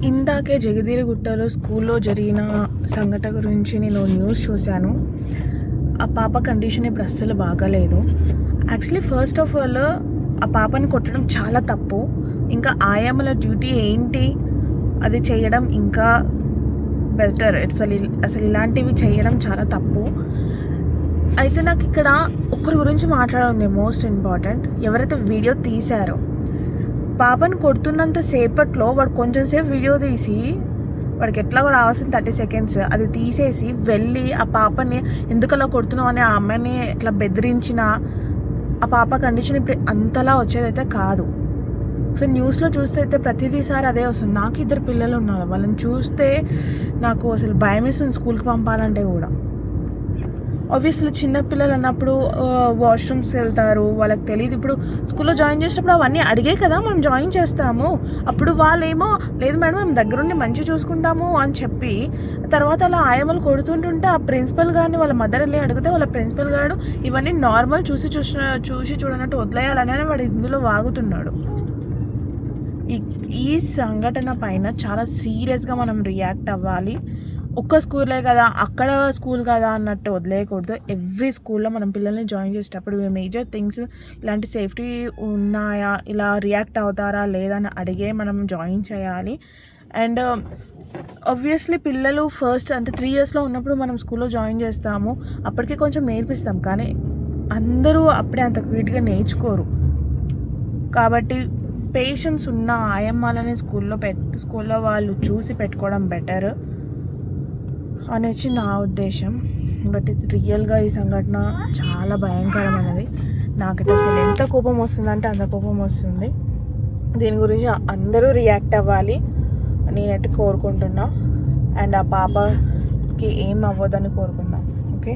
ఇందాకే జగదీరగుట్టలో స్కూల్లో జరిగిన సంఘటన గురించి నేను న్యూస్ చూశాను. ఆ పాప కండిషన్ ఇప్పుడు అస్సలు బాగాలేదు. యాక్చువల్లీ ఫస్ట్ ఆఫ్ ఆల్ ఆ పాపని కొట్టడం చాలా తప్పు. ఇంకా ఆయామల డ్యూటీ ఏంటి అది చేయడం ఇంకా బెటర్. అసలు ఇలాంటివి చేయడం చాలా తప్పు. అయితే నాకు ఇక్కడ ఒక్కరి గురించి మాట్లాడాలి. మోస్ట్ ఇంపార్టెంట్, ఎవరైతే వీడియో తీశారో పాపను కొడుతున్నంత సేపట్లో వాడు కొంచెం సేపు వీడియో తీసి, వాడికి ఎట్లాగో రావాల్సిన 30 సెకండ్స్ అది తీసేసి వెళ్ళి ఆ పాపని ఎందుకలా కొడుతున్నావు అని ఆ అమ్మాయిని ఇట్లా బెదిరించిన ఆ పాప కండిషన్ ఇప్పుడు అంతలా వచ్చేదైతే కాదు. సో న్యూస్లో చూస్తే అయితే ప్రతిదీసారి అదే వస్తుంది. నాకు 2 పిల్లలు ఉన్నారు. వాళ్ళని చూస్తే నాకు అసలు భయం వేస్తుంది స్కూల్కి పంపాలంటే కూడా. ఆబ్వియస్లీ చిన్నపిల్లలు అన్నప్పుడు వాష్రూమ్స్ వెళ్తారు, వాళ్ళకి తెలియదు. ఇప్పుడు స్కూల్లో జాయిన్ చేసినప్పుడు అవన్నీ అడిగే కదా మనం జాయిన్ చేస్తాము. అప్పుడు వాళ్ళేమో లేదు మేడం మేము దగ్గరుండి మంచిగా చూసుకుంటాము అని చెప్పి తర్వాత అలా ఆయమ్మలు కొడుతుంటుంటే ఆ ప్రిన్సిపల్ గారిని వాళ్ళ మదర్ వెళ్ళి అడిగితే వాళ్ళ ప్రిన్సిపల్ గారు ఇవన్నీ నార్మల్ చూసి చూడనట్టు వదిలేయాలని వాడు ఇందులో వాగుతున్నాడు. ఈ సంఘటన పైన చాలా సీరియస్గా మనం రియాక్ట్ అవ్వాలి. ఒక్క స్కూలే కదా, అక్కడ స్కూల్ కదా అన్నట్టు వదిలేయకూడదు. ఎవ్రీ స్కూల్లో మనం పిల్లల్ని జాయిన్ చేసేటప్పుడు మేజర్ థింగ్స్ ఇలాంటి సేఫ్టీ ఉన్నాయా, ఇలా రియాక్ట్ అవుతారా లేదా అని అడిగే మనం జాయిన్ చేయాలి. అండ్ ఆబ్వియస్లీ పిల్లలు ఫస్ట్ అంటే 3 ఇయర్స్లో ఉన్నప్పుడు మనం స్కూల్లో జాయిన్ చేస్తాము, అప్పటికే కొంచెం నేర్పిస్తాం. కానీ అందరూ అప్పుడే అంత క్విక్గా నేర్చుకోరు. కాబట్టి పేషెన్స్ ఉన్న ఆయమ్మాలని స్కూల్లో వాళ్ళు చూసి పెట్టుకోవడం బెటర్ అనేసి నా ఉద్దేశం. బట్ ఇది రియల్గా ఈ సంఘటన చాలా భయంకరమైనది. నాకైతే అసలు ఎంత కోపం వస్తుందంటే అంత కోపం వస్తుంది. దీని గురించి అందరూ రియాక్ట్ అవ్వాలి నేనైతే కోరుకుంటున్నా. అండ్ ఆ పాపకి ఏం అవ్వదని కోరుకుందాం. ఓకే.